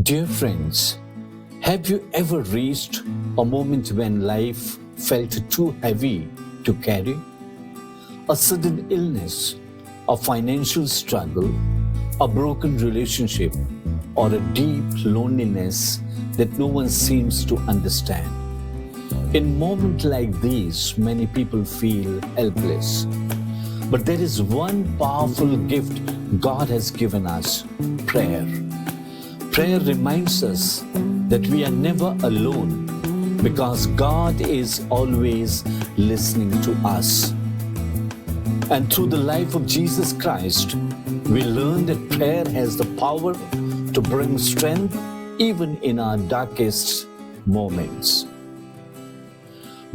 Dear friends, have you ever reached a moment when life felt too heavy to carry? A sudden illness, a financial struggle, a broken relationship, or a deep loneliness that no one seems to understand. In moments like these, many people feel helpless. But there is one powerful gift God has given us: prayer. Prayer reminds us that we are never alone because God is always listening to us. And through the life of Jesus Christ, we learn that prayer has the power to bring strength even in our darkest moments.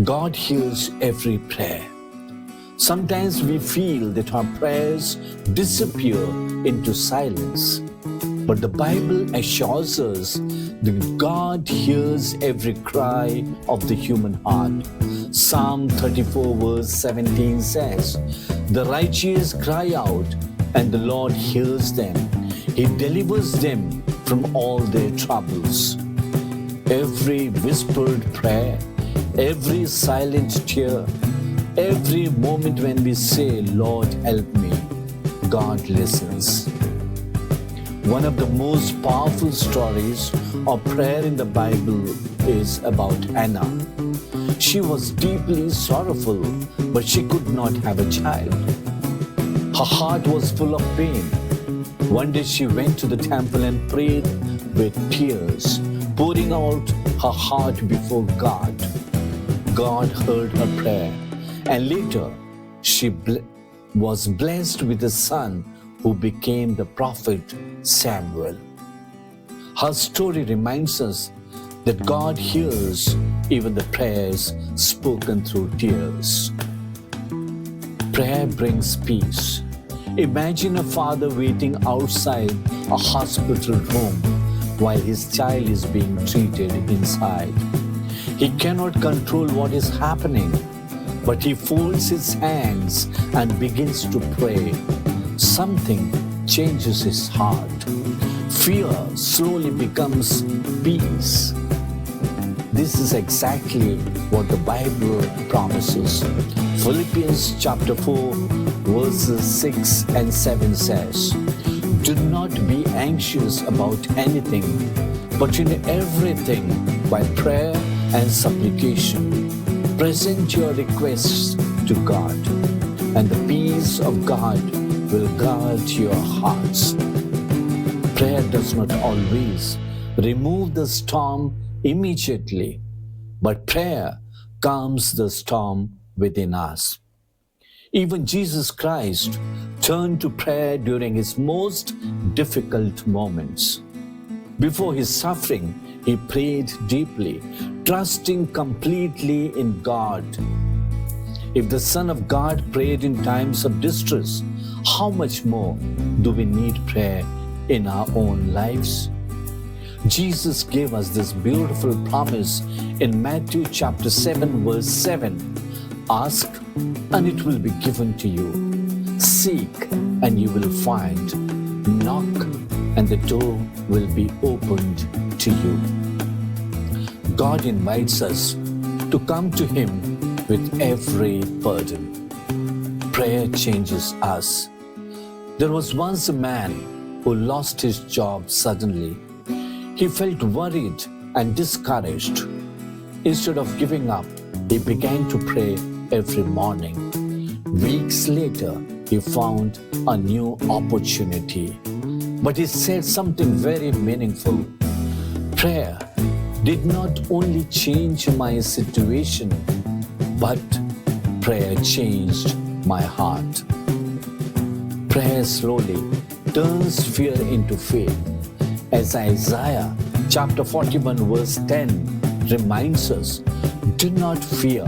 God hears every prayer. Sometimes we feel that our prayers disappear into silence. But the Bible assures us that God hears every cry of the human heart. Psalm 34 verse 17 says, "The righteous cry out, and the Lord hears them. He delivers them from all their troubles." Every whispered prayer, every silent tear, every moment when we say, "Lord, help me," God listens. One of the most powerful stories of prayer in the Bible is about Hannah. She was deeply sorrowful, but she could not have a child. Her heart was full of pain. One day she went to the temple and prayed with tears, pouring out her heart before God. God heard her prayer, and later she was blessed with a son who became the prophet Samuel. Her story reminds us that God hears even the prayers spoken through tears. Prayer brings peace. Imagine a father waiting outside a hospital room while his child is being treated inside. He cannot control what is happening, but he folds his hands and begins to pray. Something changes his heart. Fear slowly becomes peace. This is exactly what the Bible promises. Philippians chapter 4 verses 6 and 7 says, "Do not be anxious about anything, but in everything by prayer and supplication, present your requests to God, and the peace of God will guard your hearts." Prayer does not always remove the storm immediately, but prayer calms the storm within us. Even Jesus Christ turned to prayer during his most difficult moments. Before his suffering, he prayed deeply, trusting completely in God. If the Son of God prayed in times of distress, how much more do we need prayer in our own lives? Jesus gave us this beautiful promise in Matthew chapter 7 verse 7. "Ask and it will be given to you. Seek and you will find. Knock and the door will be opened to you." God invites us to come to Him with every burden. Prayer changes us. There was once a man who lost his job suddenly. He felt worried and discouraged. Instead of giving up, he began to pray every morning. Weeks later, he found a new opportunity. But he said something very meaningful. Prayer did not only change my situation, but prayer changed my heart. Prayer slowly turns fear into faith. As Isaiah chapter 41 verse 10 reminds us, "Do not fear,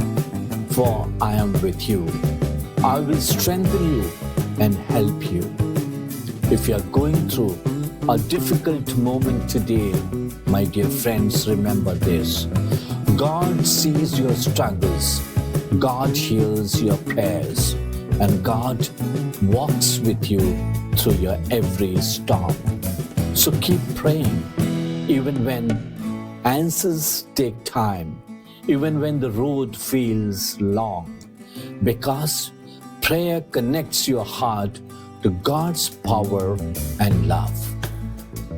for I am with you. I will strengthen you and help you." If you are going through a difficult moment today, my dear friends, remember this. God sees your struggles. God hears your prayers. And God walks with you through your every storm. So keep praying, even when answers take time, even when the road feels long, because prayer connects your heart to God's power and love.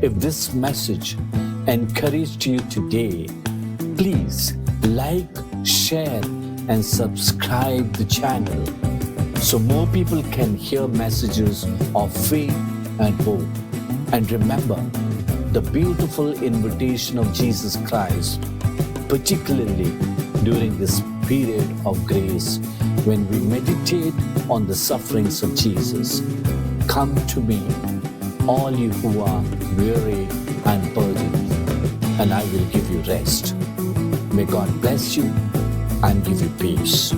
If this message encouraged you today, please like, share, and subscribe the channel so more people can hear messages of faith and hope. And remember the beautiful invitation of Jesus Christ, particularly during this period of grace when we meditate on the sufferings of Jesus. Come to me, all you who are weary and burdened, and I will give you rest. May God bless you and give you peace.